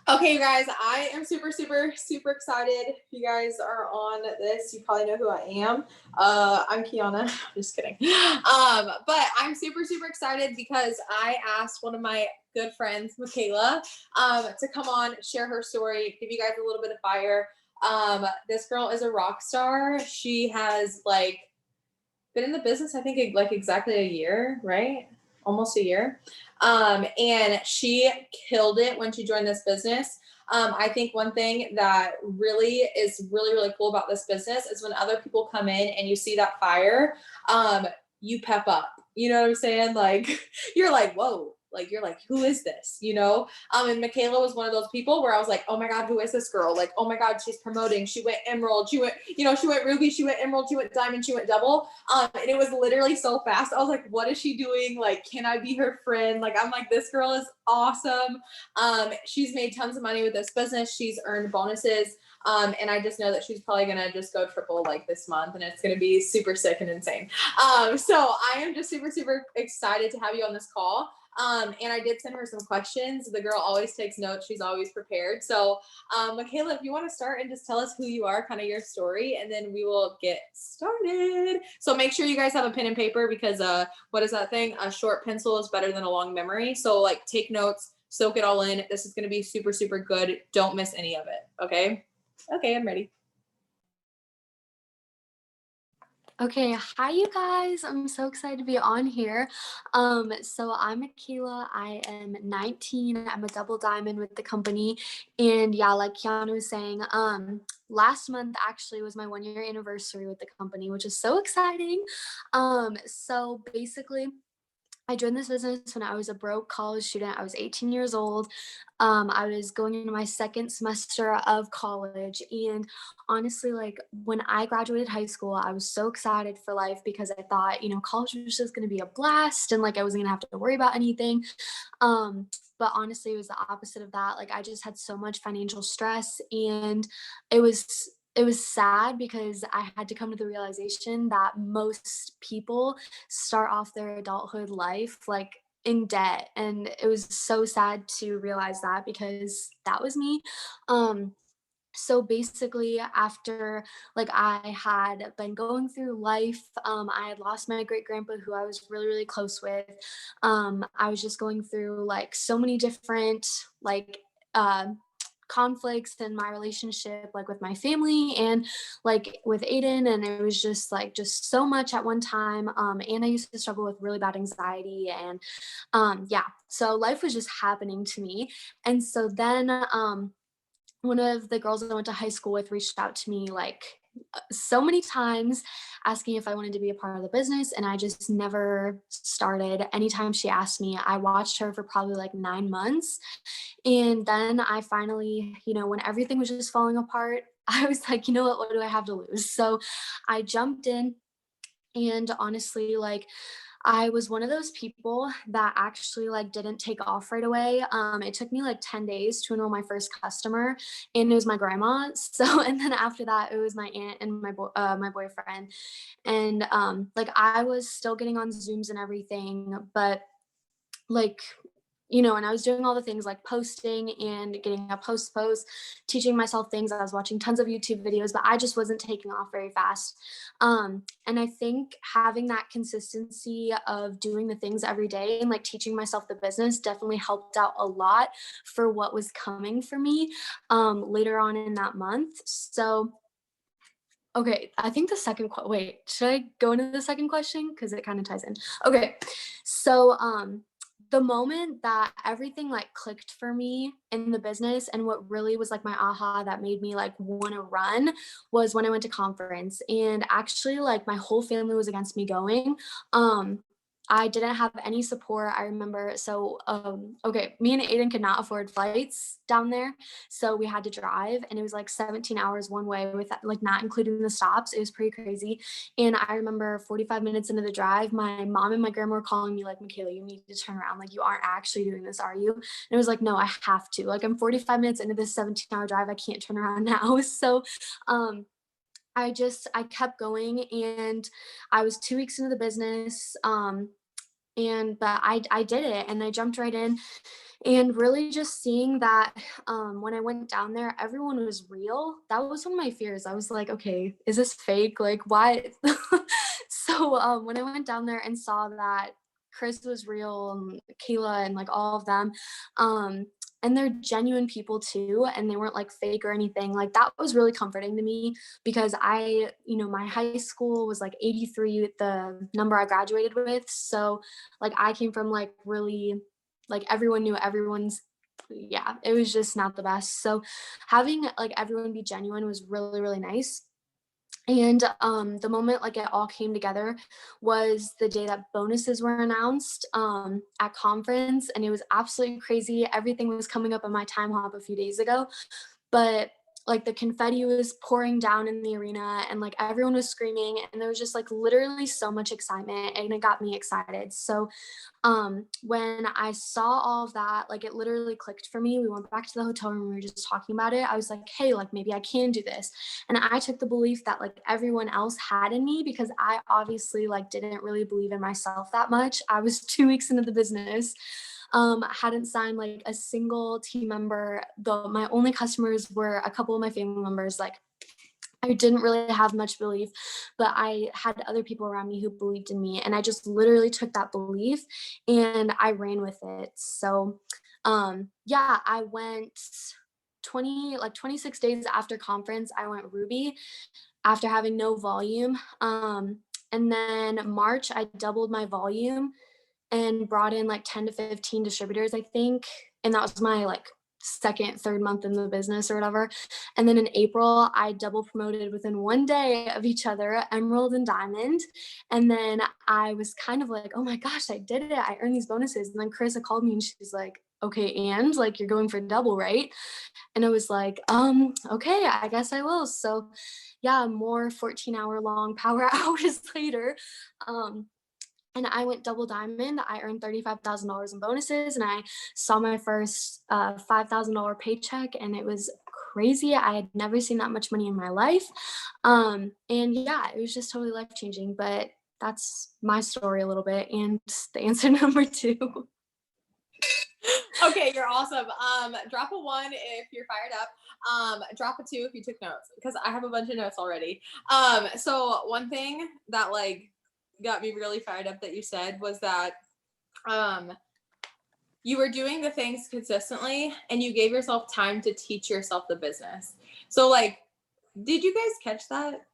Okay, you guys, I am super excited. If you guys are on this, you probably know who I am. I'm Kiana. Just kidding. But I'm super excited because I asked one of my good friends, Makayla, to come on, share her story, give you guys a little bit of fire. This girl is a rock star. She has like been in the business, I think, like exactly a year, right? Almost a year. And she killed it when she joined this business. I think one thing that really is really cool about this business is when other people come in and you see that fire, you pep up. You know what I'm saying? Like you're like, whoa, like you're like, who is this? And Makayla was one of those people where I was like, oh my God, who is this girl? Like, oh my God, she's promoting. She went emerald, she went ruby, she went emerald, she went diamond, she went double. And it was literally so fast. I was like, what is she doing? Like, can I be her friend? Like, I'm like, this girl is awesome. She's made tons of money with this business. She's earned bonuses. And I just know that she's probably gonna just go triple like this month, and it's gonna be super sick and insane. So I am just super excited to have you on this call. And I did send her some questions. The girl always takes notes. She's always prepared. So, Makayla, if you want to start and just tell us who you are, kind of your story, and then we will get started. So make sure you guys have a pen and paper because what is that thing? A short pencil is better than a long memory. So like take notes, soak it all in. This is going to be super good. Don't miss any of it. Okay. Okay, I'm ready. Okay, hi you guys. I'm so excited to be on here. So I'm Makayla. I am 19. I'm a double diamond with the company. And yeah, like Keanu was saying, last month actually was my 1 year anniversary with the company, which is so exciting. So basically I joined this business when I was a broke college student. I was 18 years old. I was going into my second semester of college. And honestly, like when I graduated high school, I was so excited for life because I thought, college was just going to be a blast and like I wasn't going to have to worry about anything. But honestly, it was the opposite of that. Like I just had so much financial stress and it was it was sad because I had to come to the realization that most people start off their adulthood life like in debt, and it was so sad to realize that because that was me. Um so basically after like I had been going through life, I had lost my great grandpa who I was really close with. I was just going through like so many different like uh conflicts in my relationship, like with my family and like with Aiden, and it was just so much at one time. And I used to struggle with really bad anxiety, and yeah, so life was just happening to me. And so then one of the girls I went to high school with reached out to me like so many times asking if I wanted to be a part of the business, and I just never started. Anytime she asked me, I watched her for probably like 9 months. And then I finally, when everything was just falling apart, I was like, you know what do I have to lose? So I jumped in, and honestly, like I was one of those people that actually like didn't take off right away. It took me like 10 days to enroll my first customer, and it was my grandma. So, and then after that, it was my aunt and my boyfriend. And like I was still getting on Zooms and everything, but like and I was doing all the things like posting and getting a post, teaching myself things. I was watching tons of YouTube videos, but I just wasn't taking off very fast. And I think having that consistency of doing the things every day and like teaching myself the business definitely helped out a lot for what was coming for me later on in that month. So, okay, I think wait, should I go into the second question? Because it kind of ties in. Okay, so the moment that everything like clicked for me in the business and what really was like my aha that made me like want to run was when I went to conference, and actually like my whole family was against me going. I didn't have any support. I remember, so okay, me and Aiden could not afford flights down there, so we had to drive, and it was like 17 hours one way with like not including the stops. It was pretty crazy. And I remember 45 minutes into the drive, my mom and my grandma were calling me like, Makayla, you need to turn around. Like, you aren't actually doing this, are you? And it was like, no, I have to. Like, I'm 45 minutes into this 17-hour drive. I can't turn around now. So I kept going, and I was 2 weeks into the business. but I did it and I jumped right in. And really just seeing that, when I went down there, everyone was real. That was one of my fears. I was like, okay, is this fake? Like, why? So when I went down there and saw that Chris was real and Kayla and like all of them, um, and they're genuine people too, and they weren't like fake or anything. Like that was really comforting to me because my high school was like 83, the number I graduated with. So like I came from like really like everyone knew everyone's yeah, it was just not the best. So having like everyone be genuine was really, really nice. And the moment like it all came together was the day that bonuses were announced at conference, and it was absolutely crazy. Everything was coming up on my time hop a few days ago, but like the confetti was pouring down in the arena and like everyone was screaming and there was just like literally so much excitement and it got me excited. So when I saw all of that, like it literally clicked for me. We went back to the hotel room, we were just talking about it. I was like, hey, like maybe I can do this. And I took the belief that like everyone else had in me because I obviously like didn't really believe in myself that much. I was 2 weeks into the business. I hadn't signed like a single team member, though my only customers were a couple of my family members. Like I didn't really have much belief, but I had other people around me who believed in me. And I just literally took that belief and I ran with it. So, yeah, I went 26 days after conference, I went Ruby after having no volume. And then March, I doubled my volume and brought in like 10 to 15 distributors, I think. And that was my like second, third month in the business or whatever. And then in April, I double promoted within 1 day of each other, Emerald and Diamond. And then I was kind of like, oh my gosh, I did it. I earned these bonuses. And then Carissa called me and she's like, okay, and like you're going for double, right? And I was like, okay, I guess I will. So yeah, more 14-hour long power hours later. Um, and I went double diamond. I earned $35,000 in bonuses, and I saw my first $5,000 paycheck, and it was crazy. I had never seen that much money in my life, and yeah, it was just totally life changing. But that's my story a little bit, and the answer number two. Okay, you're awesome. Drop a 1 if you're fired up. Drop a 2 if you took notes because I have a bunch of notes already. So one thing that like got me really fired up that you said was that um you were doing the things consistently and you gave yourself time to teach yourself the business. So like, did you guys catch that?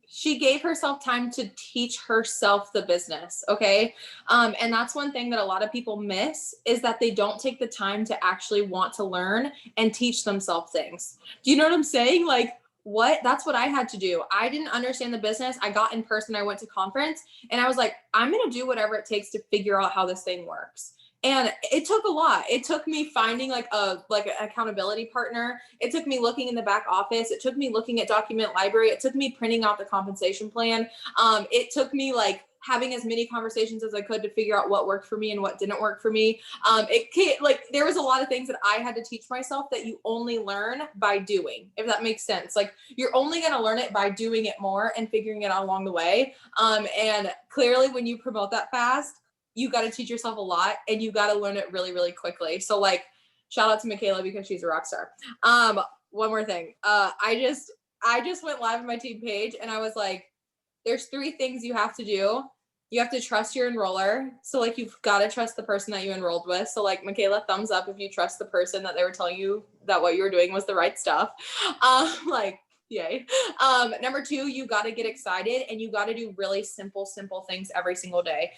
She gave herself time to teach herself the business. Okay. And that's one thing that a lot of people miss is that they don't take the time to actually want to learn and teach themselves things. Do you know what I'm saying? Like, what? That's what I had to do. I didn't understand the business. I got in person, I went to conference, and I was like, I'm going to do whatever it takes to figure out how this thing works. And it took a lot. It took me finding like an accountability partner. It took me looking in the back office. It took me looking at document library. It took me printing out the compensation plan. It took me like having as many conversations as I could to figure out what worked for me and what didn't work for me. There was a lot of things that I had to teach myself that you only learn by doing, if that makes sense. Like you're only going to learn it by doing it more and figuring it out along the way. And clearly when you promote that fast, you got to teach yourself a lot and you got to learn it really, really quickly. So like, shout out to Makayla because she's a rock star. One more thing. I just went live on my team page and I was like, there's 3 things you have to do. You have to trust your enroller. So like, you've got to trust the person that you enrolled with. So like Makayla, thumbs up if you trust the person that they were telling you that what you were doing was the right stuff. Like, yay. Number 2, you got to get excited and you got to do really simple things every single day.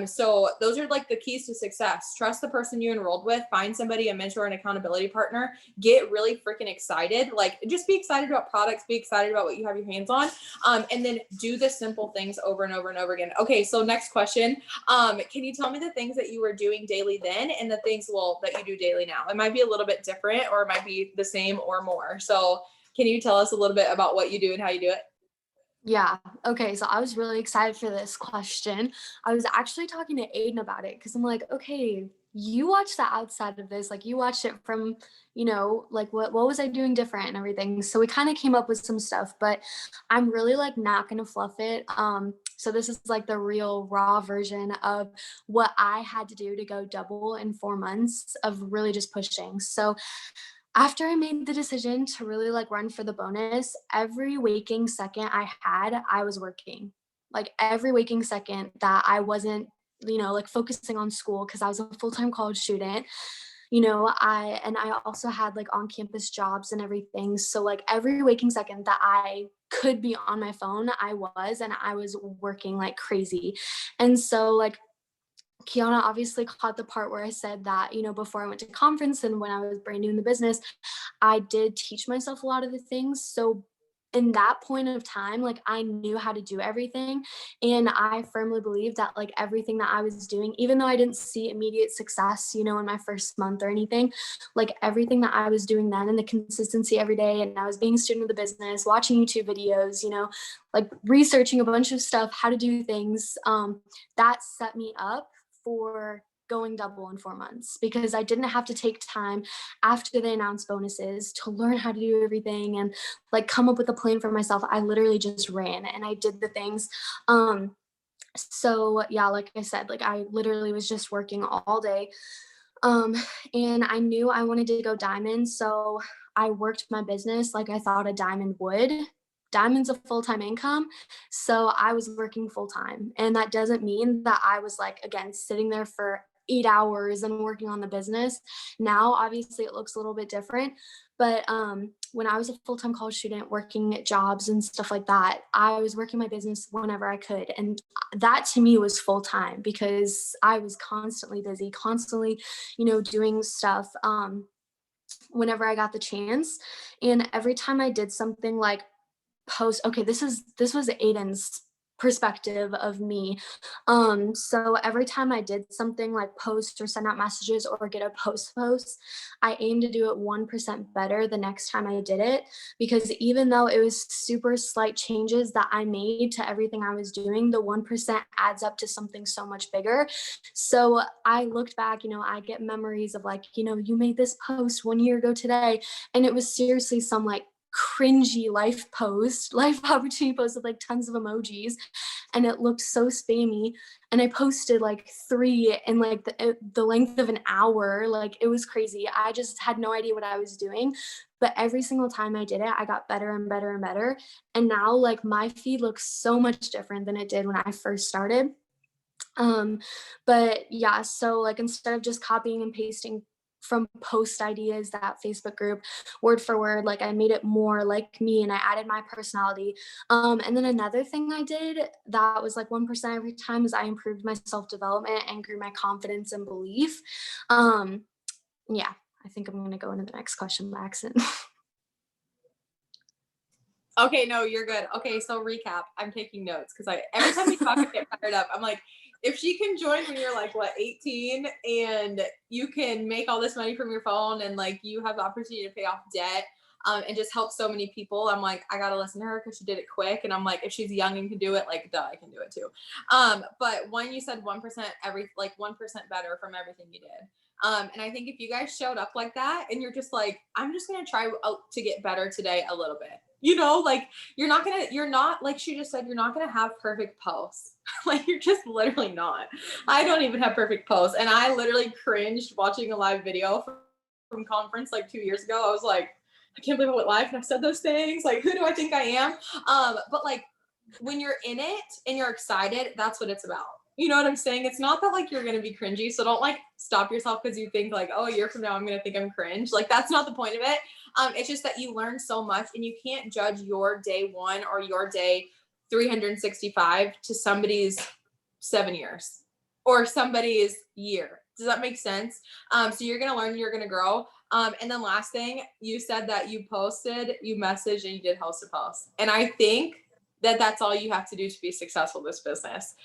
So those are like the keys to success. Trust the person you enrolled with, find somebody, a mentor, an accountability partner, get really freaking excited. Like just be excited about products, be excited about what you have your hands on. And then do the simple things over and over and over again. Okay. So next question. Can you tell me the things that you were doing daily then and the things that you do daily now? It might be a little bit different or it might be the same or more. So can you tell us a little bit about what you do and how you do it? Yeah. Okay. So I was really excited for this question. I was actually talking to Aiden about it because I'm like, okay, you watched the outside of this, like you watched it from, like what was I doing different and everything. So we kind of came up with some stuff, but I'm really like not gonna fluff it. So this is like the real raw version of what I had to do to go double in 4 months of really just pushing. So after I made the decision to really like run for the bonus, every waking second I had, I was working. Like every waking second that I wasn't, like focusing on school because I was a full-time college student. I also had like on-campus jobs and everything. So like every waking second that I could be on my phone, and I was working like crazy. And so like Kiana obviously caught the part where I said that, before I went to conference and when I was brand new in the business, I did teach myself a lot of the things. So in that point of time, like I knew how to do everything. And I firmly believe that like everything that I was doing, even though I didn't see immediate success, in my first month or anything, like everything that I was doing then and the consistency every day, and I was being a student of the business, watching YouTube videos, like researching a bunch of stuff, how to do things, that set me up for going double in 4 months because I didn't have to take time after they announced bonuses to learn how to do everything and like come up with a plan for myself. I literally just ran and I did the things. So yeah, like I said, like I literally was just working all day. Um, and I knew I wanted to go diamond. So I worked my business like I thought a diamond would. Diamond's a full-time income. So I was working full-time. And that doesn't mean that I was like, again, sitting there for 8 hours and working on the business. Now, obviously, it looks a little bit different. But when I was a full-time college student working at jobs and stuff like that, I was working my business whenever I could. And that to me was full-time because I was constantly busy, constantly, doing stuff whenever I got the chance. And every time I did something like post, okay, this was Aiden's perspective of me. So every time I did something like post or send out messages or get a post, I aim to do it 1% better the next time I did it, because even though it was super slight changes that I made to everything I was doing, the 1% adds up to something so much bigger. So I looked back, I get memories of like, you made this post 1 year ago today, and it was seriously some like cringy life opportunity post with like tons of emojis, and it looked so spammy, and I posted like 3 in like the length of an hour. Like it was crazy. I just had no idea what I was doing, but every single time I did it, I got better and better and better, and now like my feed looks so much different than it did when I first started. But yeah, so like instead of just copying and pasting from post ideas, that Facebook group, word for word, like I made it more like me and I added my personality. And then another thing I did that was like 1% every time is I improved my self-development and grew my confidence and belief. Yeah, I think I'm gonna go into the next question by accident. Okay, no, you're good. Okay, so recap. I'm taking notes because every time you talk, I get fired up. I'm like, if she can join when you're like 18 and you can make all this money from your phone and like you have the opportunity to pay off debt, and just help so many people, I'm like, I gotta listen to her because she did it quick. And I'm like, if she's young and can do it, like, duh, I can do it too. But when you said 1% 1% better from everything you did. And I think if you guys showed up like that and you're just like, I'm just gonna try to get better today a little bit, like you're not, like she just said, you're not gonna have perfect posts. Like you're just literally not. I don't even have perfect posts, and I literally cringed watching a live video from conference like 2 years ago. I was like, I can't believe I went live and I said those things. Like, who do I think I am? But like when you're in it and you're excited, that's what it's about. You know what I'm saying? It's not that like you're gonna be cringy. So don't like stop yourself because you think like, oh, a year from now I'm gonna think I'm cringe. Like that's not the point of it. It's just that you learn so much, and you can't judge your day 1 or your day 365 to somebody's 7 years or somebody's year. Does that make sense? So you're gonna learn, you're gonna grow. And then last thing, you said that you posted, you messaged, and you did host a post. And I think that that's all you have to do to be successful in this business.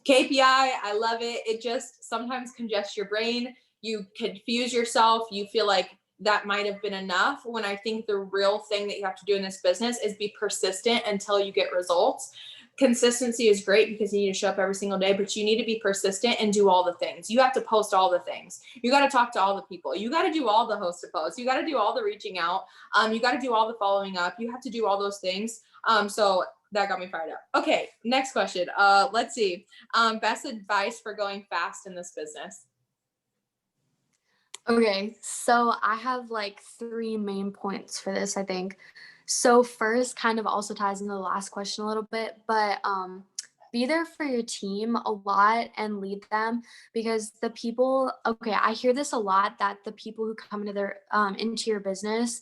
KPI, I love it. It just sometimes congests your brain. You confuse yourself. You feel like that might have been enough, when I think the real thing that you have to do in this business is be persistent until you get results. consistency is great because you need to show up every single day, but you need to be persistent and do all the things. You have to post all the things. You got to talk to all the people. You got to do all the host to post. You got to do all the reaching out. You got to do all the following up. You have to do all those things. So that got me fired up. Okay, next question. Let's see. Best advice for going fast in this business. Okay, so I have like three main points for this, I think. So first kind of also ties into the last question a little bit, but be there for your team a lot and lead them, because the people, okay, I hear this a lot, that the people who come into your business,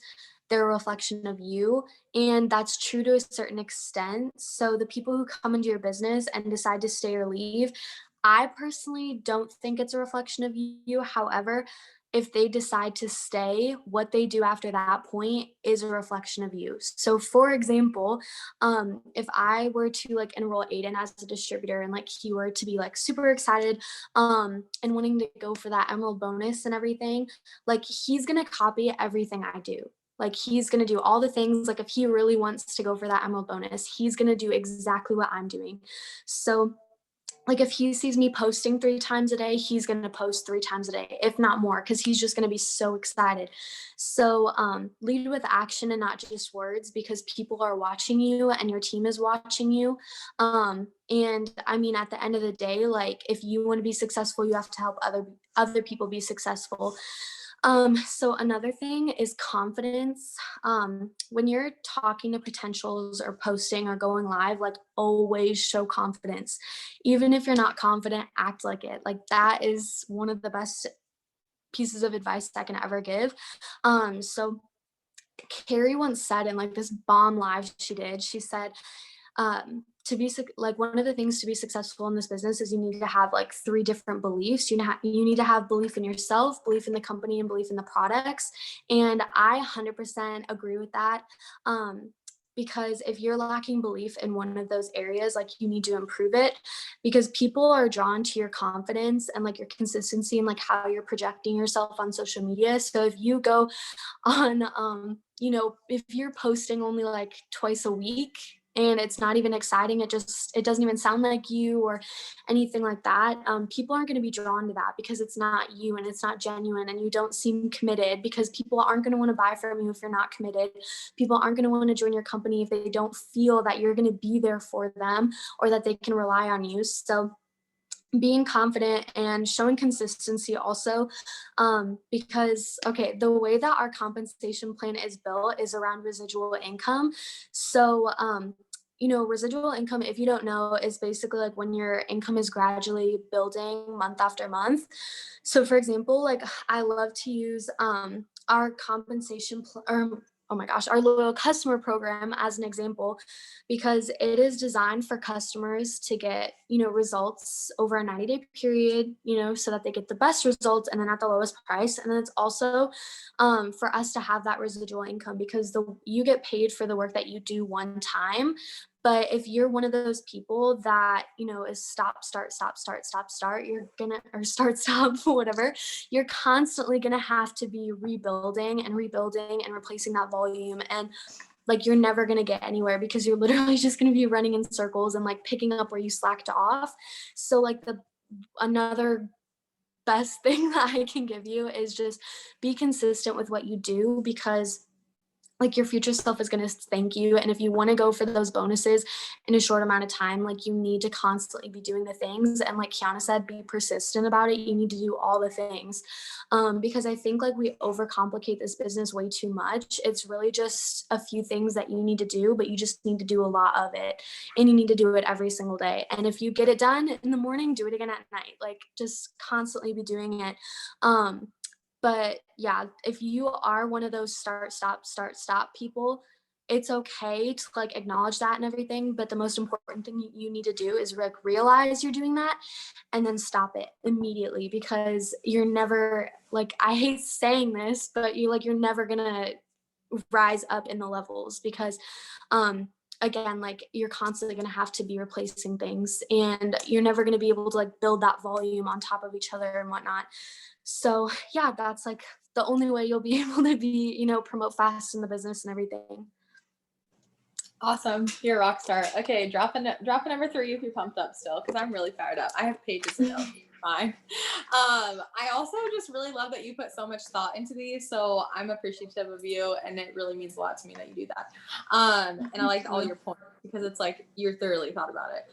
they're a reflection of you, and that's true to a certain extent. So the people who come into your business and decide to stay or leave, I personally don't think it's a reflection of you. However, if they decide to stay, what they do after that point is a reflection of you. So for example, if I were to like enroll Aiden as a distributor, and like he were to be like super excited and wanting to go for that emerald bonus and everything, like he's gonna copy everything I do. Like he's gonna do all the things, like if he really wants to go for that emerald bonus, he's gonna do exactly what I'm doing. So like if he sees me posting 3 times a day, he's going to post 3 times a day, if not more, because he's just going to be so excited. So lead with action and not just words, because people are watching you and your team is watching you. And I mean, at the end of the day, like if you want to be successful, you have to help other people be successful. So another thing is confidence. When you're talking to potentials or posting or going live, like always show confidence. Even if you're not confident, act like it. Like that is one of the best pieces of advice I can ever give. So Carrie once said in like this bomb live she did, she said, like one of the things to be successful in this business is you need to have like 3 different beliefs. You need to have belief in yourself, belief in the company, and belief in the products. And I 100% agree with that. Because if you're lacking belief in one of those areas, like you need to improve it, because people are drawn to your confidence and like your consistency and like how you're projecting yourself on social media. So if you go on if you're posting only like twice a week and it's not even exciting, it doesn't even sound like you or anything like that, people aren't going to be drawn to that because it's not you and it's not genuine, and you don't seem committed, because people aren't going to want to buy from you if you're not committed. People aren't going to want to join your company if they don't feel that you're going to be there for them or that they can rely on you. So being confident and showing consistency also, because okay, the way that our compensation plan is built is around residual income. So residual income, if you don't know, is basically like when your income is gradually building month after month. So for example, like I love to use our oh my gosh, our loyal customer program as an example, because it is designed for customers to get, results over a 90-day period, so that they get the best results and then at the lowest price. And then it's also for us to have that residual income, because you get paid for the work that you do one time. But if you're one of those people that, is stop, start, stop, start, stop, start, or start, stop, whatever, you're constantly gonna have to be rebuilding and replacing that volume. And like you're never going to get anywhere, because you're literally just going to be running in circles and like picking up where you slacked off. So like another best thing that I can give you is just be consistent with what you do, because like your future self is going to thank you. And if you want to go for those bonuses in a short amount of time, like you need to constantly be doing the things. And like Kiana said, be persistent about it. You need to do all the things. Because I think like we overcomplicate this business way too much. It's really just a few things that you need to do, but you just need to do a lot of it, and you need to do it every single day. And if you get it done in the morning, do it again at night. Like just constantly be doing it. But yeah, if you are one of those start, stop people, it's okay to like acknowledge that and everything. But the most important thing you need to do is like realize you're doing that and then stop it immediately, because you're never, like, I hate saying this, but you're never gonna rise up in the levels, because again, like you're constantly going to have to be replacing things, and you're never going to be able to like build that volume on top of each other and whatnot. So yeah, that's like the only way you'll be able to be, promote fast in the business and everything. Awesome. You're a rock star. Okay, drop a number 3 if you're pumped up still, because I'm really fired up. I have pages to go. Fine. I also just really love that you put so much thought into these. So I'm appreciative of you, and it really means a lot to me that you do that. And I liked all your points because it's like you're thoroughly thought about it.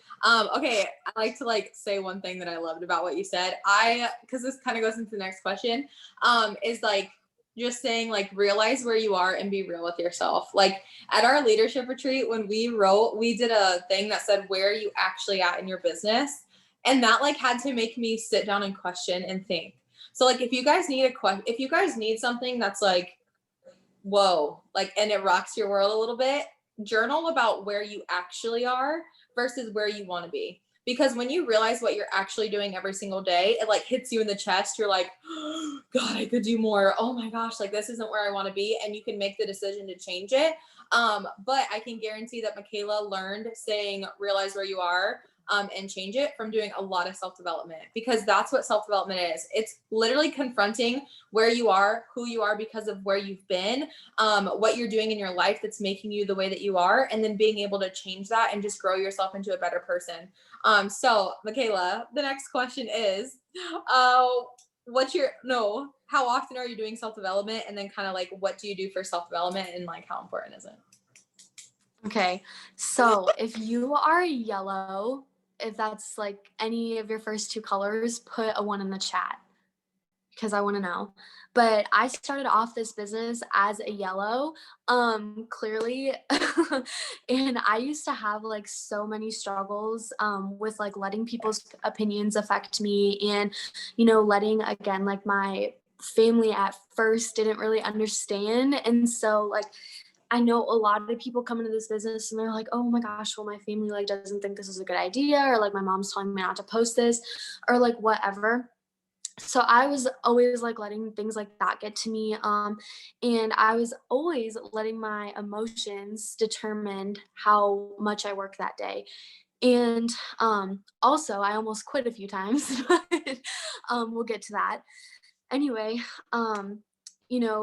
Okay, I like to like say one thing that I loved about what you said. Because this kind of goes into the next question, is like just saying like realize where you are and be real with yourself. Like at our leadership retreat, when we did a thing that said where are you actually at in your business, and that like had to make me sit down and question and think. So like if you guys need something that's like whoa, like, and it rocks your world a little bit, journal about where you actually are versus where you want to be. Because when you realize what you're actually doing every single day, it like hits you in the chest. You're like, oh, God, I could do more. Oh my gosh, like this isn't where I want to be. And you can make the decision to change it. But I can guarantee that Makayla learned saying, realize where you are, and change it from doing a lot of self-development, because that's what self-development is. It's literally confronting where you are, who you are because of where you've been, what you're doing in your life that's making you the way that you are, and then being able to change that and just grow yourself into a better person. So Makayla, the next question is, how often are you doing self-development? And then kind of like, what do you do for self-development and like, how important is it? Okay, so if you are yellow, if that's like any of your first 2 colors, put a 1 in the chat because I want to know. But I started off this business as a yellow, clearly. And I used to have like so many struggles with like letting people's opinions affect me, and, letting, again, like my family at first didn't really understand. And so like I know a lot of people come into this business and they're like, oh my gosh, well, my family like doesn't think this is a good idea, or like my mom's telling me not to post this, or like whatever. So I was always like letting things like that get to me. And I was always letting my emotions determine how much I work that day. And also I almost quit a few times, but we'll get to that. Anyway,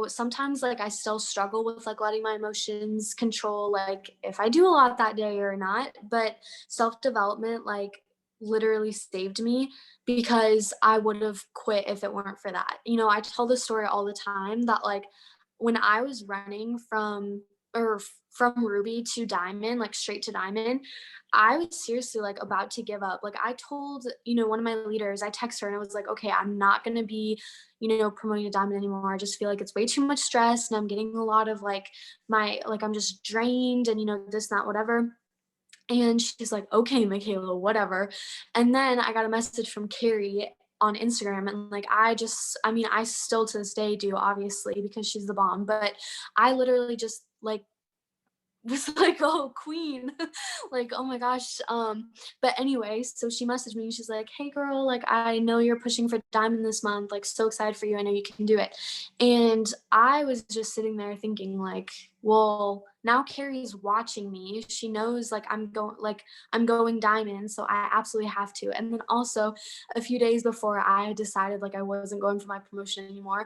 sometimes like I still struggle with like letting my emotions control like if I do a lot that day or not, but self-development like literally saved me because I would have quit if it weren't for that. I tell this story all the time that like when I was running from Ruby to Diamond, like straight to Diamond, I was seriously like about to give up. Like I told, one of my leaders, I texted her and I was like, okay, I'm not going to be, promoting a Diamond anymore. I just feel like it's way too much stress and I'm getting a lot of like I'm just drained and, this, that, whatever. And she's like, okay, Makayla, whatever. And then I got a message from Carrie on Instagram, and like I still to this day do, obviously, because she's the bomb, but I literally just like was like, oh, queen. Like, oh my gosh. But anyway, so she messaged me and she's like, hey girl, like I know you're pushing for Diamond this month, like so excited for you, I know you can do it. And I was just sitting there thinking like, well, now Carrie's watching me, she knows like I'm going Diamond, so I absolutely have to. And then also a few days before I decided like I wasn't going for my promotion anymore,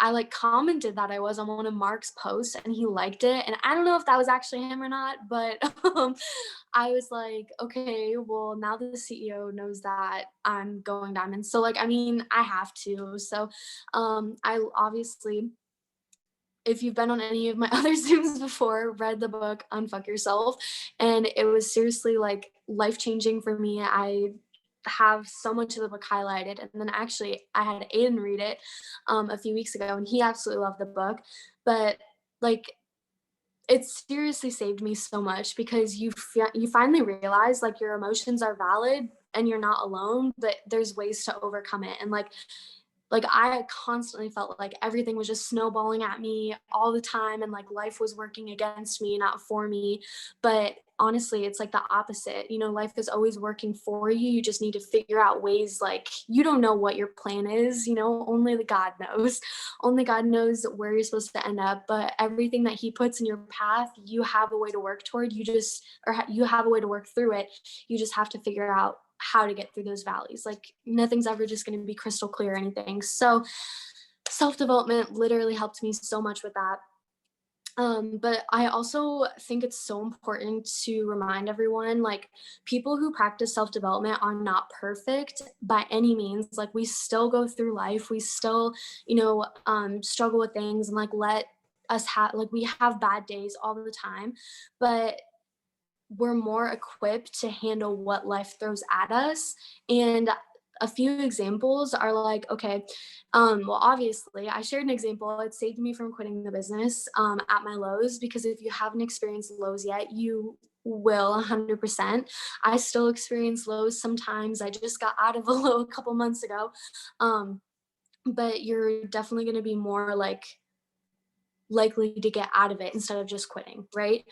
I like commented that I was on one of Mark's posts and he liked it. And I don't know if that was actually him or not, but I was like, okay, well, now the CEO knows that I'm going Diamond. So like, I mean, I have to. So I obviously, if you've been on any of my other Zooms before, read the book Unfuck Yourself. And it was seriously like life-changing for me. I have so much of the book highlighted, and then actually I had Aiden read it a few weeks ago and he absolutely loved the book. But like it seriously saved me so much because you finally realize like your emotions are valid and you're not alone, but there's ways to overcome it. And like I constantly felt like everything was just snowballing at me all the time and like life was working against me, not for me. But honestly, it's like the opposite. Life is always working for you. You just need to figure out ways, like you don't know what your plan is, only the God knows. Only God knows where you're supposed to end up, but everything that he puts in your path, you have a way to work toward. You have a way to work through it. You just have to figure out how to get through those valleys. Like nothing's ever just going to be crystal clear or anything. So self-development literally helped me so much with that. But I also think it's so important to remind everyone, like, people who practice self-development are not perfect by any means. Like, we still go through life, we still, struggle with things, and like let us have, like, we have bad days all the time, but we're more equipped to handle what life throws at us. And a few examples are like, okay, well, obviously, I shared an example. It saved me from quitting the business at my lows, because if you haven't experienced lows yet, you will 100%. I still experience lows sometimes. I just got out of a low a couple months ago. Um, but you're definitely going to be more like likely to get out of it instead of just quitting, right?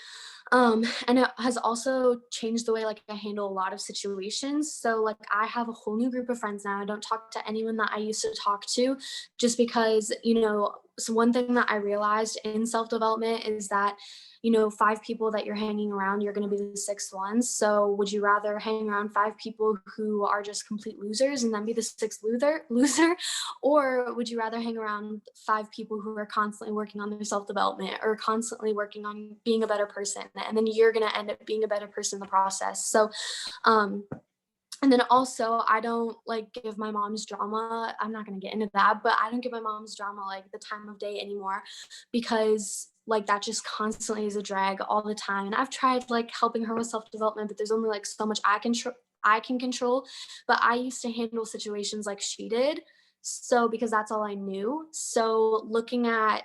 And it has also changed the way like I handle a lot of situations. So like I have a whole new group of friends now. I don't talk to anyone that I used to talk to, just because, so one thing that I realized in self-development is that, 5 people that you're hanging around, you're going to be the sixth one. So would you rather hang around 5 people who are just complete losers and then be the sixth loser? Or would you rather hang around 5 people who are constantly working on their self-development or constantly working on being a better person? And then you're going to end up being a better person in the process. So, and then also, I don't like give my mom's drama. I'm not going to get into that, but I don't give my mom's drama like the time of day anymore, because like that just constantly is a drag all the time. And I've tried like helping her with self-development, but there's only like so much I can control. But I used to handle situations like she did. So because that's all I knew. So looking at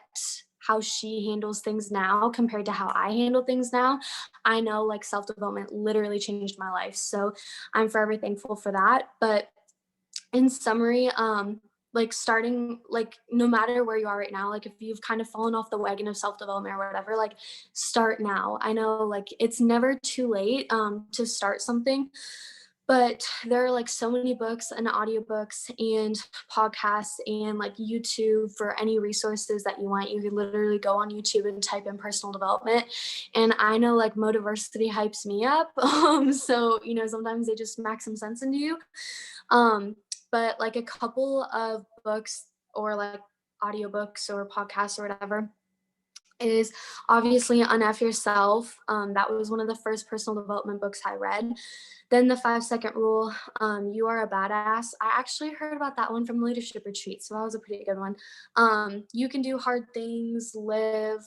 how she handles things now compared to how I handle things now, I know like self-development literally changed my life. So I'm forever thankful for that. But in summary, like starting, like no matter where you are right now, like if you've kind of fallen off the wagon of self-development or whatever, like start now. I know like it's never too late to start something, but there are like so many books and audiobooks and podcasts and like YouTube for any resources that you want. You can literally go on YouTube and type in personal development. And I know like Motiversity hypes me up. So, sometimes they just smack some sense into you. But like a couple of books or like audiobooks or podcasts or whatever is obviously Unf Yourself. That was one of the first personal development books I read. Then the 5 Second Rule, You Are a Badass. I actually heard about that one from the leadership retreat, so that was a pretty good one. You Can Do Hard Things, Live,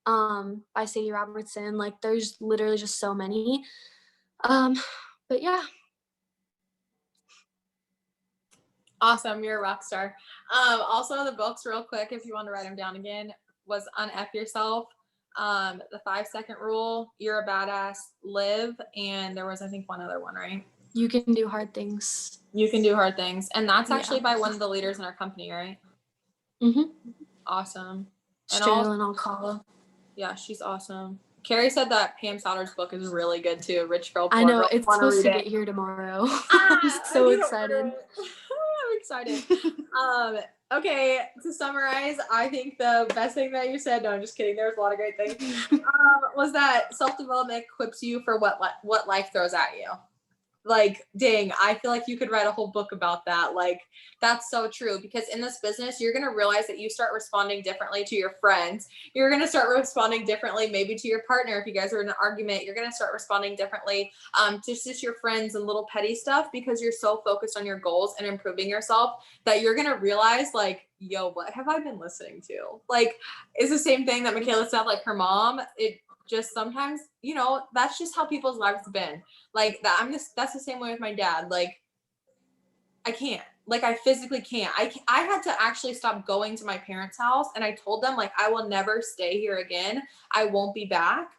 by Sadie Robertson. Like there's literally just so many. But yeah. Awesome, you're a rock star. Also the books, real quick, if you want to write them down again, was Unf Yourself, the 5 Second Rule, You're a Badass, Live, and there was I think one other one, right? You Can Do Hard Things. You Can Do Hard Things, and that's actually by one of the leaders in our company, right? Awesome. And Sherilyn Alcala. Yeah, she's awesome. Carrie said that Pam Souter's book is really good too. Rich Girl Poor I know, Girl. it's supposed to get here tomorrow. I'm so excited. I'm excited. Okay, to summarize, I think the best thing that you said, no, I'm just kidding, there's a lot of great things, was that self-development equips you for what life throws at you. Like, dang, I feel like you could write a whole book about that. Like, that's so true, because in this business, you're going to realize that you start responding differently to your friends. You're going to start responding differently maybe to your partner. If you guys are in an argument, you're going to start responding differently to just your friends and little petty stuff, because you're so focused on your goals and improving yourself that you're going to realize like, yo, what have I been listening to? Like, it's the same thing that Makayla said, like her mom, it just sometimes, that's just how people's lives have been. Like that, that's the same way with my dad. Like, I can't, like, I physically can't. I had to actually stop going to my parents' house, and I told them like, I will never stay here again. I won't be back,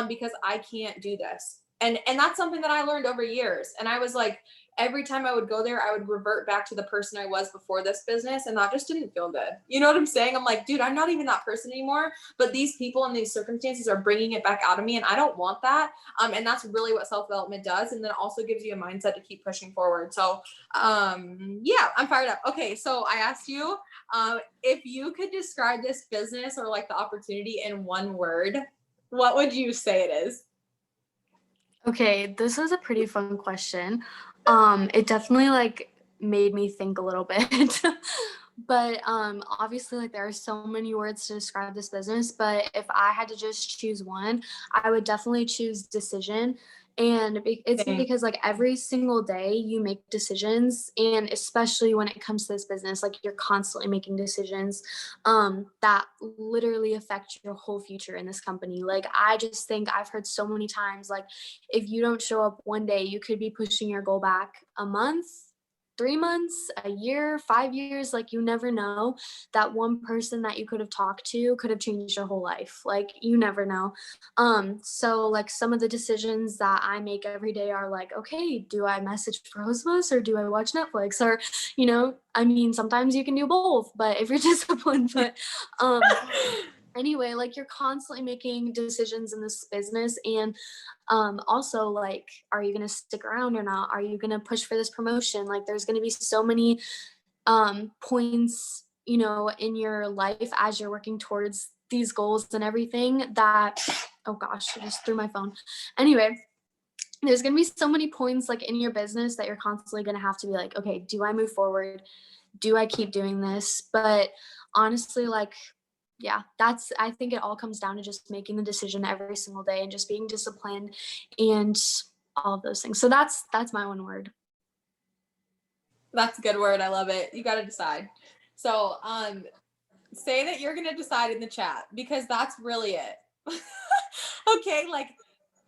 because I can't do this. And that's something that I learned over years. And I was like, every time I would go there, I would revert back to the person I was before this business. And that just didn't feel good. You know what I'm saying? I'm like, dude, I'm not even that person anymore. But these people and these circumstances are bringing it back out of me. And I don't want that. And that's really what self-development does. And then it also gives you a mindset to keep pushing forward. So yeah, I'm fired up. Okay. So I asked you, if you could describe this business or like the opportunity in one word, what would you say it is? Okay, this is a pretty fun question. It definitely like made me think a little bit. But obviously, like, there are so many words to describe this business, but if I had to just choose one, I would definitely choose decision. And it's Same. because like every single day you make decisions, and especially when it comes to this business, like you're constantly making decisions that literally affect your whole future in this company. Like, I just think I've heard so many times, like, if you don't show up one day, you could be pushing your goal back a month, 3 months, a year, 5 years. Like, you never know. That one person that you could have talked to could have changed your whole life. Like, you never know. So like some of the decisions that I make every day are like, okay, do I message Prosmos or do I watch Netflix? Or, I mean, sometimes you can do both, but if you're disciplined, but anyway, like, you're constantly making decisions in this business. And also, like, are you going to stick around or not? Are you going to push for this promotion? Like, there's going to be so many points, in your life as you're working towards these goals and everything that, oh gosh, I just threw my phone. Anyway, there's going to be so many points like in your business that you're constantly going to have to be like, okay, do I move forward? Do I keep doing this? But honestly, like, yeah, I think it all comes down to just making the decision every single day and just being disciplined and all of those things. So that's my one word. That's a good word. I love it. You got to decide. So, say that you're going to decide in the chat because that's really it. Okay. Like,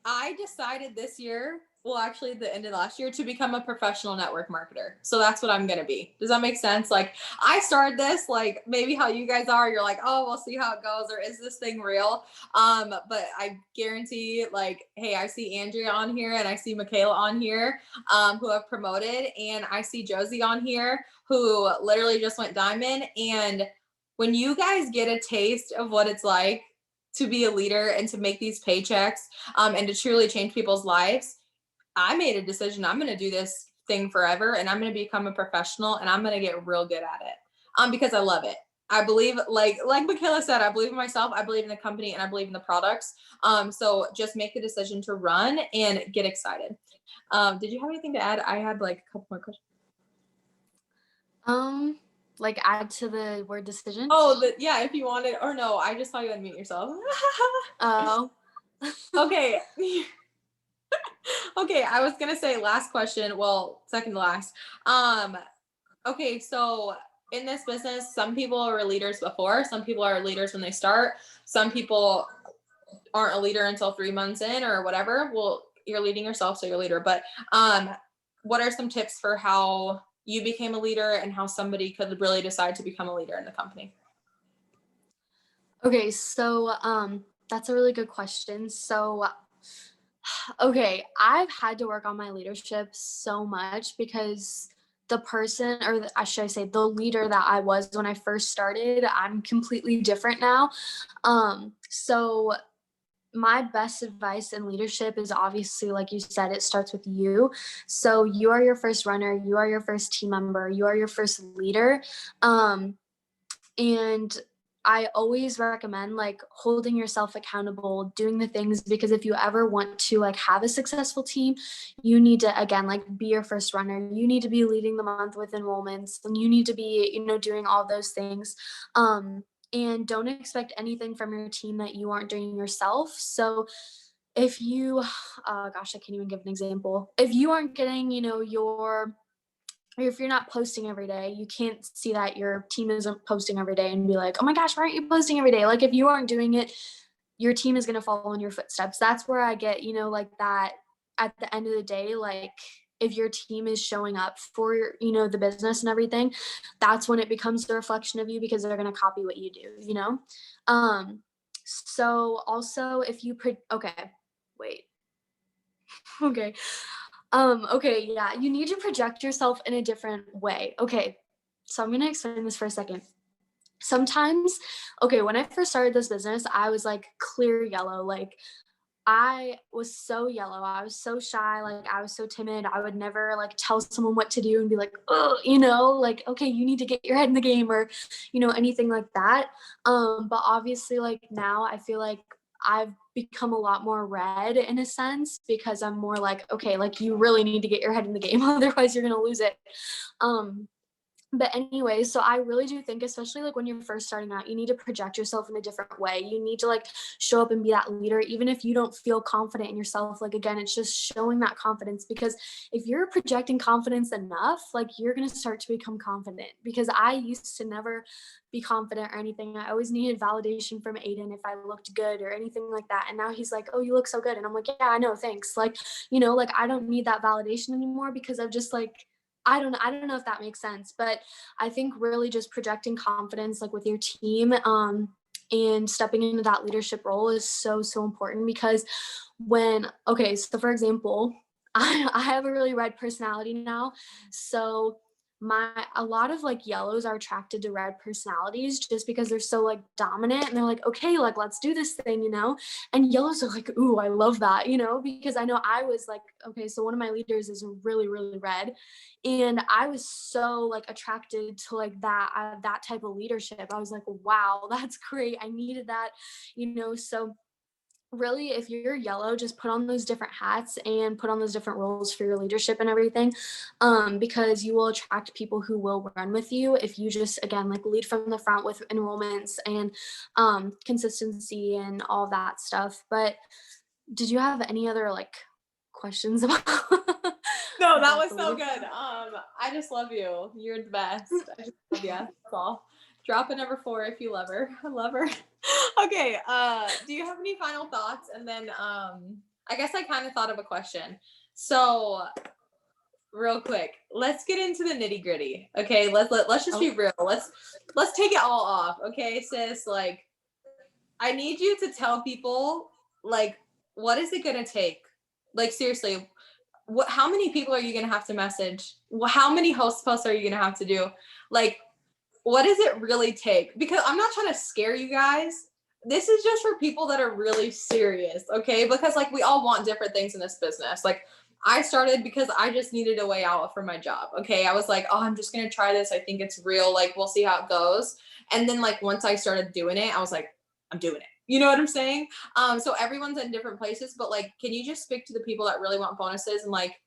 I decided this year, well, actually, the end of last year, to become a professional network marketer. So that's what I'm going to be. Does that make sense? Like, I started this, like, maybe how you guys are. You're like, oh, we'll see how it goes, or is this thing real? But I guarantee, like, hey, I see Andrea on here and I see Makayla on here, who have promoted, and I see Josie on here who literally just went diamond. And when you guys get a taste of what it's like to be a leader and to make these paychecks, and to truly change people's lives, I made a decision. I'm going to do this thing forever, and I'm going to become a professional, and I'm going to get real good at it, because I love it. I believe, like Makayla said, I believe in myself, I believe in the company, and I believe in the products. So just make the decision to run and get excited. Did you have anything to add? I had like a couple more questions. Like, add to the word decision. Oh, yeah, if you wanted, or no, I just saw you unmute yourself. Oh. Okay. Okay, I was gonna say last question. Well, second to last. Okay, so in this business, some people are leaders before, some people are leaders when they start, some people aren't a leader until 3 months in or whatever. Well, you're leading yourself, so you're a leader. But what are some tips for how you became a leader and how somebody could really decide to become a leader in the company? Okay, so that's a really good question. So okay, I've had to work on my leadership so much because the person, or should I say, the leader that I was when I first started, I'm completely different now. So my best advice in leadership is obviously, like you said, it starts with you. So you are your first runner, you are your first team member, you are your first leader. And I always recommend like holding yourself accountable, doing the things, because if you ever want to like have a successful team, you need to, again, like, be your first runner. You need to be leading the month with enrollments, and you need to be, doing all those things. And don't expect anything from your team that you aren't doing yourself. So if you, gosh, I can't even give an example. If you aren't getting, or if you're not posting every day, you can't see that your team isn't posting every day and be like, oh my gosh, why aren't you posting every day? Like, if you aren't doing it, your team is going to follow in your footsteps. That's where I get, like that at the end of the day, like, if your team is showing up for, the business and everything, that's when it becomes the reflection of you, because they're going to copy what you do. So also if you okay, wait. Okay. Okay, yeah, you need to project yourself in a different way. Okay, so I'm gonna explain this for a second. Sometimes, okay, when I first started this business, I was like clear yellow. Like, I was so yellow. I was so shy. Like, I was so timid. I would never like tell someone what to do and be like, oh, like, okay, you need to get your head in the game, or, anything like that. But obviously, like, now I feel like I've become a lot more red in a sense, because I'm more like, okay, like, you really need to get your head in the game. Otherwise you're going to lose it. But anyway, so I really do think, especially like when you're first starting out, you need to project yourself in a different way. You need to like show up and be that leader, even if you don't feel confident in yourself. Like, again, it's just showing that confidence, because if you're projecting confidence enough, like you're going to start to become confident. Because I used to never be confident or anything. I always needed validation from Aiden if I looked good or anything like that. And now he's like, oh, you look so good. And I'm like, yeah, I know, thanks. Like, like I don't need that validation anymore, because I've just like, I don't know if that makes sense, but I think really just projecting confidence like with your team, and stepping into that leadership role is so, so important. Because okay, so for example, I have a really red personality now. So a lot of like yellows are attracted to red personalities just because they're so like dominant, and they're like, okay, like let's do this thing. And yellows are like, ooh, I love that, because I know I was like, okay, so one of my leaders is really, really red. And I was so like attracted to like that type of leadership. I was like, wow, that's great. I needed that. So really, if you're yellow, just put on those different hats and put on those different roles for your leadership and everything, because you will attract people who will run with you if you just, again, like lead from the front with enrollments and consistency and all that stuff. But did you have any other like questions about No, that about was the so leadership? good. I just love you. You're the best. I just love you. That's all. Drop a number 4 if you love her. I love her. Okay. Do you have any final thoughts? And then I guess I kind of thought of a question. So real quick, let's get into the nitty gritty. Okay, let's just be real. Let's take it all off. Okay, sis. Like, I need you to tell people, like, what is it gonna take? Like, seriously, how many people are you gonna have to message? How many host posts are you gonna have to do? Like, what does it really take? Because I'm not trying to scare you guys. This is just for people that are really serious, okay? Because like we all want different things in this business. Like I started because I just needed a way out from my job. Okay. I was like, oh, I'm just gonna try this. I think it's real. Like we'll see how it goes. And then like once I started doing it, I was like, I'm doing it. You know what I'm saying? So everyone's in different places, but like, can you just speak to the people that really want bonuses and like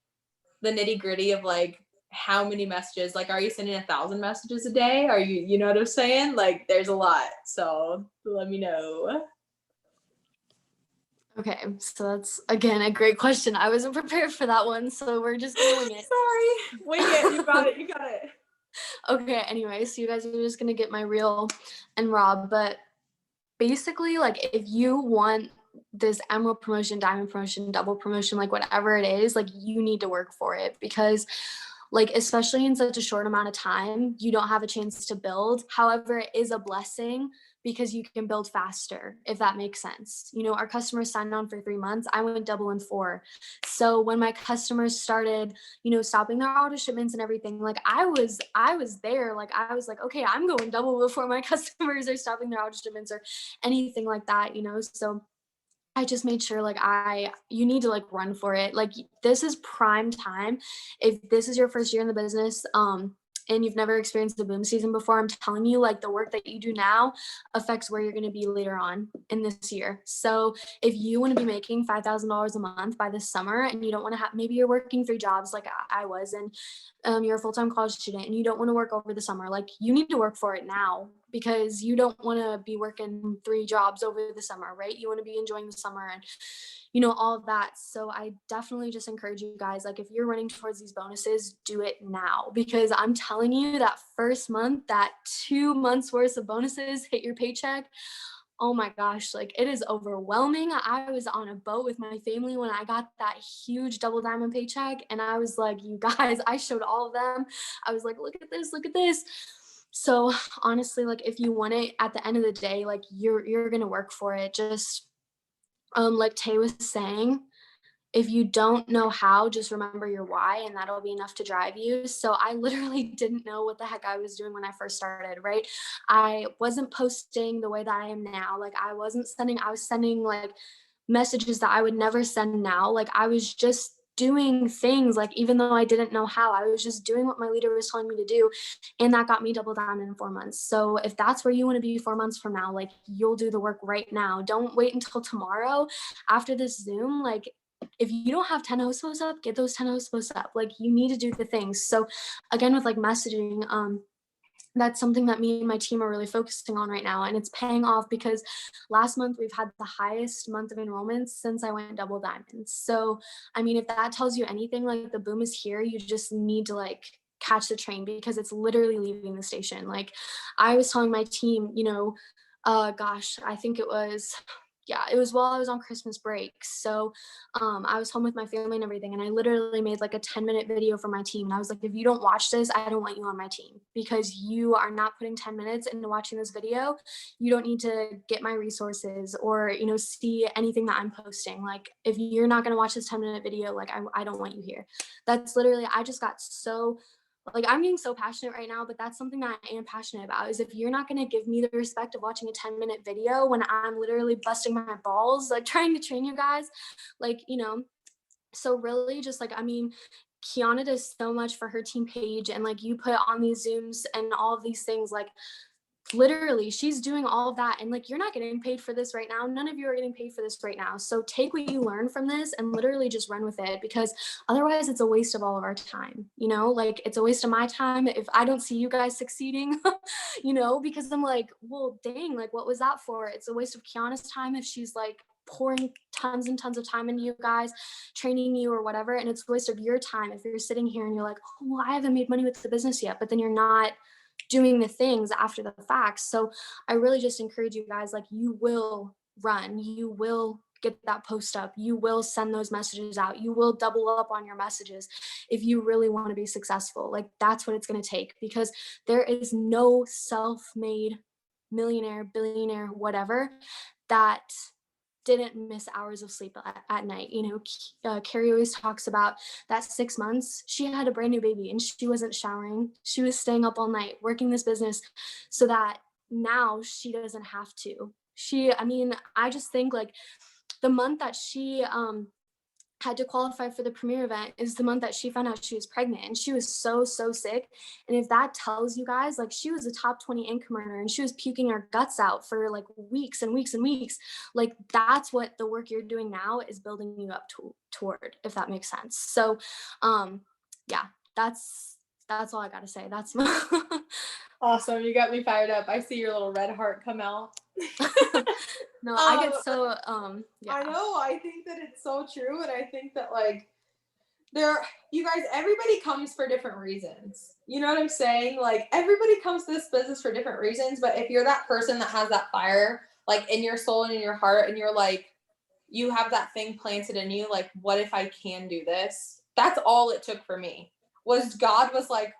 the nitty gritty of like how many messages? Like, are you sending 1,000 messages a day? Are you know what I'm saying? Like, there's a lot. So let me know. Okay, so that's again a great question. I wasn't prepared for that one, so we're just gonna wing it. Sorry. Wing it. You got it. You got it. Okay, anyway, so you guys are just gonna get my real and raw, but basically, like if you want this emerald promotion, diamond promotion, double promotion, like whatever it is, like you need to work for it, because like especially in such a short amount of time, you don't have a chance to build. However, it is a blessing because you can build faster, if that makes sense. Our customers signed on for 3 months. I went double in 4. So when my customers started, stopping their auto shipments and everything, like I was there. Like I was like, okay, I'm going double before my customers are stopping their auto shipments or anything like that. So I just made sure like you need to like run for it. Like this is prime time. If this is your first year in the business, and you've never experienced the boom season before, I'm telling you, like the work that you do now affects where you're going to be later on in this year. So if you want to be making $5,000 a month by this summer, and you don't want to have, maybe you're working 3 jobs like I was, and you're a full-time college student and you don't want to work over the summer, like you need to work for it now, because you don't want to be working 3 jobs over the summer, right? You want to be enjoying the summer and all of that. So I definitely just encourage you guys, like if you're running towards these bonuses, do it now, because I'm telling you that first month, that 2 months worth of bonuses hit your paycheck. Oh my gosh, like it is overwhelming. I was on a boat with my family when I got that huge double diamond paycheck, and I was like, you guys, I showed all of them. I was like, look at this, look at this. So honestly, like if you want it at the end of the day, like you're gonna work for it. Just like Tay was saying, if you don't know how, just remember your why, and that'll be enough to drive you. So I literally didn't know what the heck I was doing when I first started, right? I wasn't posting the way that I am now. Like I was sending like messages that I would never send now. Like I was just doing things, like even though I didn't know how, I was just doing what my leader was telling me to do, and that got me double diamond in 4 months. So if that's where you want to be 4 months from now, like you'll do the work right now. Don't wait until tomorrow after this Zoom. Like if you don't have 10 host posts up, get those 10 host posts up. Like you need to do the things. So again, with like messaging, that's something that me and my team are really focusing on right now, and it's paying off because last month we've had the highest month of enrollments since I went double diamonds. So I mean, if that tells you anything, like the boom is here, you just need to like catch the train because it's literally leaving the station. Like I was telling my team, gosh, I think it was, yeah, it was while I was on Christmas break. So I was home with my family and everything, and I literally made like a 10-minute video for my team. And I was like, if you don't watch this, I don't want you on my team because you are not putting 10 minutes into watching this video. You don't need to get my resources or, see anything that I'm posting. Like, if you're not going to watch this 10-minute video, like, I don't want you here. That's literally, I just got so like I'm getting so passionate right now, but that's something that I am passionate about is if you're not going to give me the respect of watching a 10-minute video when I'm literally busting my balls, like trying to train you guys, like, so really just like, I mean, Kiana does so much for her team page and like you put on these Zooms and all of these things, like literally she's doing all of that and like you're not getting paid for this right now, none of you are getting paid for this right now, so take what you learn from this and literally just run with it because otherwise it's a waste of all of our time, like it's a waste of my time if I don't see you guys succeeding. Because I'm like, well dang, like what was that for? It's a waste of Kiana's time if she's like pouring tons and tons of time into you guys, training you or whatever, and it's a waste of your time if you're sitting here and you're like, oh well, I haven't made money with the business yet, but then you're not doing the things after the fact. So I really just encourage you guys, like you will run, you will get that post up, you will send those messages out, you will double up on your messages if you really want to be successful. Like that's what it's going to take because there is no self-made millionaire, billionaire, whatever that didn't miss hours of sleep at night. Carrie always talks about that 6 months. She had a brand new baby and she wasn't showering. She was staying up all night working this business so that now she doesn't have to. I just think like the month that she had to qualify for the premiere event is the month that she found out she was pregnant and she was so sick. And if that tells you guys, like she was a top 20 income earner and she was puking her guts out for like weeks and weeks and weeks, like that's what the work you're doing now is building you up toward, if that makes sense. So yeah, that's all I gotta say. That's Awesome. You got me fired up. I see your little red heart come out. No, I get so yeah. I know. I think that it's so true. And I think that like you guys, everybody comes for different reasons. You know what I'm saying? Like everybody comes to this business for different reasons. But if you're that person that has that fire, like in your soul and in your heart, and you're like, you have that thing planted in you, like, what if I can do this? That's all it took for me. Was God was like,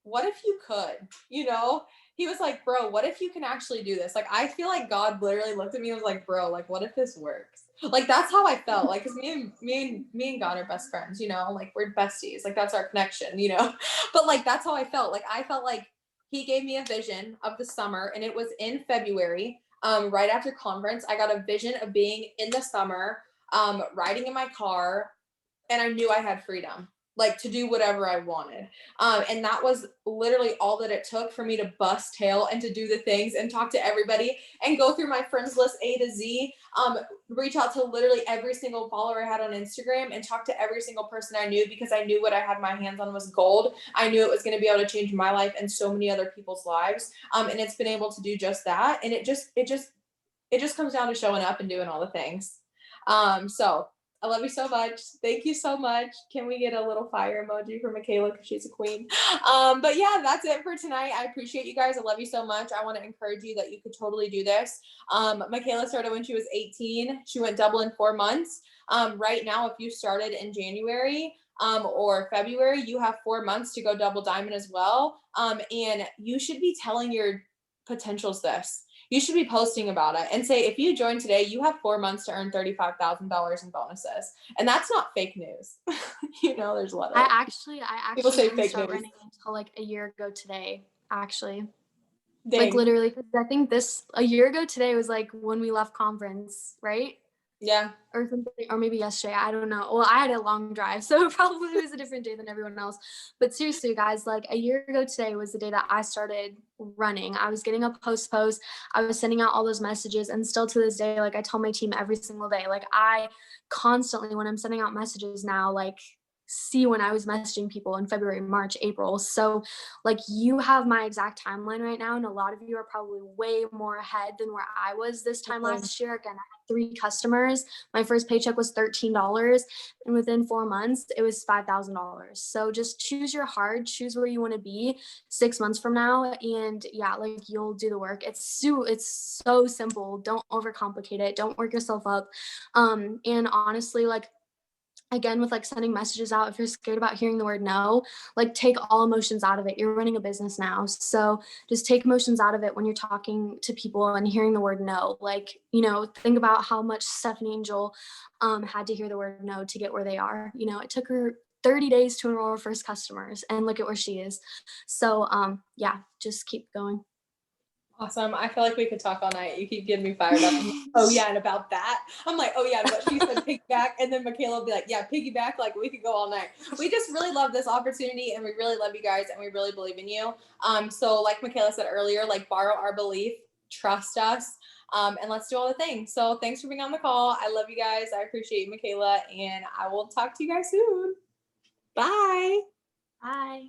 what if you could? He was like, bro, what if you can actually do this? Like, I feel like God literally looked at me and was like, bro, like, what if this works? Like, that's how I felt. Like, cause me and God are best friends, like we're besties. Like, that's our connection, but like, that's how I felt. Like, I felt like he gave me a vision of the summer and it was in February. Right after conference, I got a vision of being in the summer, riding in my car, and I knew I had freedom, like to do whatever I wanted. And that was literally all that it took for me to bust tail and to do the things and talk to everybody and go through my friends list A to Z, reach out to literally every single follower I had on Instagram and talk to every single person I knew because I knew what I had my hands on was gold. I knew it was going to be able to change my life and so many other people's lives. And it's been able to do just that. And it just comes down to showing up and doing all the things. So I love you so much. Thank you so much. Can we get a little fire emoji for Makayla because she's a queen? But yeah, that's it for tonight. I appreciate you guys. I love you so much. I want to encourage you that you could totally do this. Makayla started when she was 18. She went double in 4 months. Right now, if you started in January or February, you have 4 months to go double diamond as well. And you should be telling your potentials this. You should be posting about it and say, if you join today, you have 4 months to earn $35,000 in bonuses. And that's not fake news. There's a lot of I actually people say didn't fake start news. running until like a year ago today, actually. Dang. Like literally, because I think a year ago today was like when we left conference, right? Yeah. Or something, or maybe yesterday, I don't know. Well, I had a long drive, so it probably was a different day than everyone else. But seriously, guys, like a year ago today was the day that I started running. I was getting a post, I was sending out all those messages, and still to this day, like I tell my team every single day, like I constantly, when I'm sending out messages now, like see when I was messaging people in February, March, April. So like you have my exact timeline right now, and a lot of you are probably way more ahead than where I was this time last year. Again, I had 3 customers. My first paycheck was $13, and within 4 months it was $5,000. So just choose your hard, choose where you want to be 6 months from now, and yeah, like you'll do the work. It's so simple. Don't overcomplicate it. Don't work yourself up. And honestly, like again with like sending messages out, if you're scared about hearing the word no, like take all emotions out of it. You're running a business now, so just take emotions out of it when you're talking to people and hearing the word no. Like, you know, think about how much Stephanie Angel had to hear the word no to get where they are. You know, it took her 30 days to enroll her first customers, and look at where she is. So yeah, just keep going. Awesome. I feel like we could talk all night. You keep getting me fired up. I'm like, oh yeah, and about that. I'm like, oh yeah, but she said piggyback, and then Makayla will be like, yeah, piggyback. Like we could go all night. We just really love this opportunity, and we really love you guys, and we really believe in you. So like Makayla said earlier, like borrow our belief, trust us, and let's do all the things. So thanks for being on the call. I love you guys. I appreciate you, Makayla, and I will talk to you guys soon. Bye. Bye.